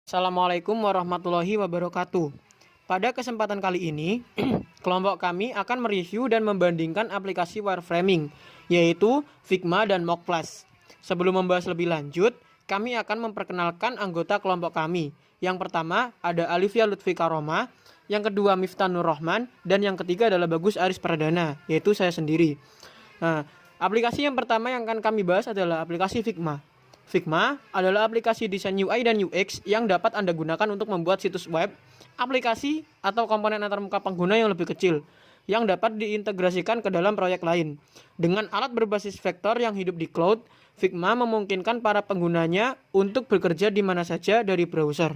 Assalamualaikum warahmatullahi wabarakatuh. Pada kesempatan kali ini, kelompok kami akan mereview dan membandingkan aplikasi wireframing, yaitu Figma dan Mock Plus. Sebelum membahas lebih lanjut, kami akan memperkenalkan anggota kelompok kami. Yang pertama ada Alifia Lutfi Karoma, yang kedua Miftah Nur Rahman, dan yang ketiga adalah Bagus Aris Pradana, yaitu saya sendiri. Nah, aplikasi yang pertama yang akan kami bahas adalah aplikasi Figma. Figma adalah aplikasi desain UI dan UX yang dapat Anda gunakan untuk membuat situs web, aplikasi, atau komponen antarmuka pengguna yang lebih kecil yang dapat diintegrasikan ke dalam proyek lain. Dengan alat berbasis vektor yang hidup di cloud, Figma memungkinkan para penggunanya untuk bekerja di mana saja dari browser.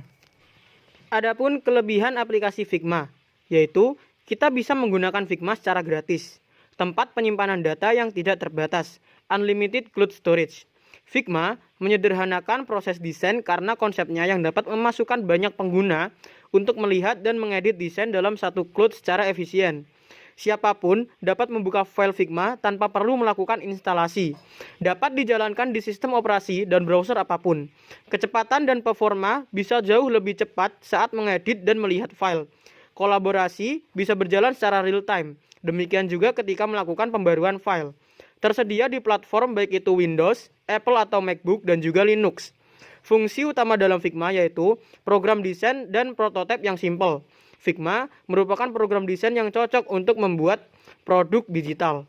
Adapun kelebihan aplikasi Figma, yaitu kita bisa menggunakan Figma secara gratis, tempat penyimpanan data yang tidak terbatas, unlimited cloud storage. Figma menyederhanakan proses desain karena konsepnya yang dapat memasukkan banyak pengguna untuk melihat dan mengedit desain dalam satu cloud secara efisien. Siapapun dapat membuka file Figma tanpa perlu melakukan instalasi. Dapat dijalankan di sistem operasi dan browser apapun. Kecepatan dan performa bisa jauh lebih cepat saat mengedit dan melihat file. Kolaborasi bisa berjalan secara real time. Demikian juga ketika melakukan pembaruan file. Tersedia di platform baik itu Windows, Apple atau MacBook, dan juga Linux. Fungsi utama dalam Figma yaitu program desain dan prototipe yang simpel. Figma merupakan program desain yang cocok untuk membuat produk digital.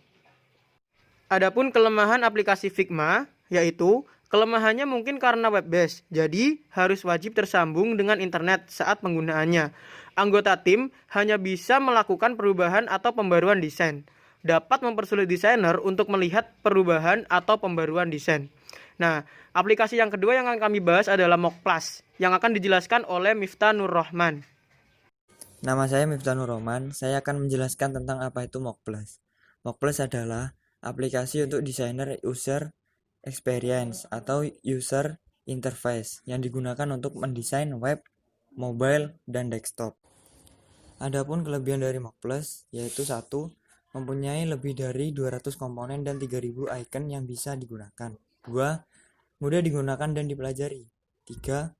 Adapun kelemahan aplikasi Figma yaitu kelemahannya mungkin karena web-based, jadi harus wajib tersambung dengan internet saat penggunaannya. Anggota tim hanya bisa melakukan perubahan atau pembaruan desain. Dapat mempersulit desainer untuk melihat perubahan atau pembaruan desain. Nah, aplikasi yang kedua yang akan kami bahas adalah Mock Plus, yang akan dijelaskan oleh Miftah Nur Rahman. Nama saya Miftah Nur Rahman, saya akan menjelaskan tentang apa itu Mock Plus. Mock Plus adalah aplikasi untuk desainer user experience atau user interface yang digunakan untuk mendesain web, mobile, dan desktop. Adapun kelebihan dari Mock Plus yaitu 1. Mempunyai lebih dari 200 komponen dan 3000 icon yang bisa digunakan. 2. Mudah digunakan dan dipelajari. 3.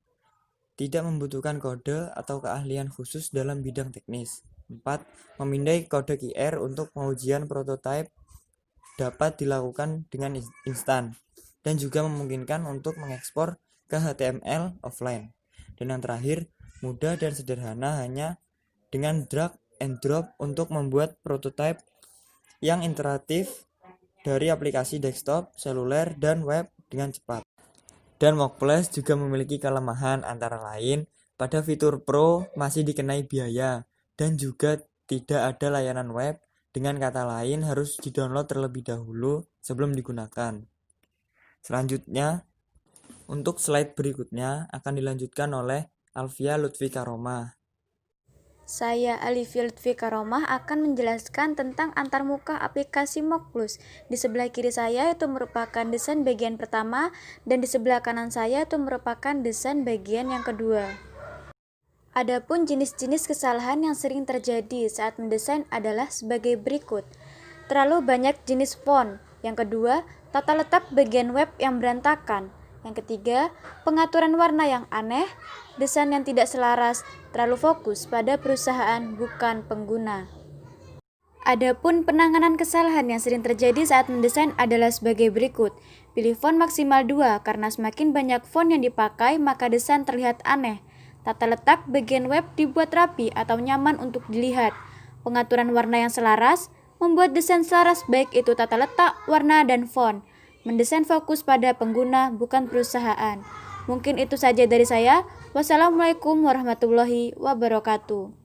Tidak membutuhkan kode atau keahlian khusus dalam bidang teknis. 4. Memindai kode QR untuk pengujian prototipe dapat dilakukan dengan instan dan juga memungkinkan untuk mengekspor ke HTML offline. Dan yang terakhir, mudah dan sederhana hanya dengan drag and drop untuk membuat prototipe yang interaktif dari aplikasi desktop, seluler, dan web dengan cepat. Dan Mock Plus juga memiliki kelemahan antara lain pada fitur Pro masih dikenai biaya dan juga tidak ada layanan web, dengan kata lain harus didownload terlebih dahulu sebelum digunakan. Selanjutnya, untuk slide berikutnya akan dilanjutkan oleh Alifia Lutfi Karoma. Saya Alifia Lutfi Karomah akan menjelaskan tentang antarmuka aplikasi Mock Plus. Di sebelah kiri saya itu merupakan desain bagian pertama dan di sebelah kanan saya itu merupakan desain bagian yang kedua. Adapun jenis-jenis kesalahan yang sering terjadi saat mendesain adalah sebagai berikut. Terlalu banyak jenis font. Yang kedua, tata letak bagian web yang berantakan. Yang ketiga, pengaturan warna yang aneh, desain yang tidak selaras, terlalu fokus pada perusahaan bukan pengguna. Adapun penanganan kesalahan yang sering terjadi saat mendesain adalah sebagai berikut. Pilih font maksimal 2 karena semakin banyak font yang dipakai maka desain terlihat aneh. Tata letak bagian web dibuat rapi atau nyaman untuk dilihat. Pengaturan warna yang selaras, membuat desain selaras baik itu tata letak, warna, dan font. Mendesain fokus pada pengguna bukan perusahaan. Mungkin itu saja dari saya. Wassalamualaikum warahmatullahi wabarakatuh.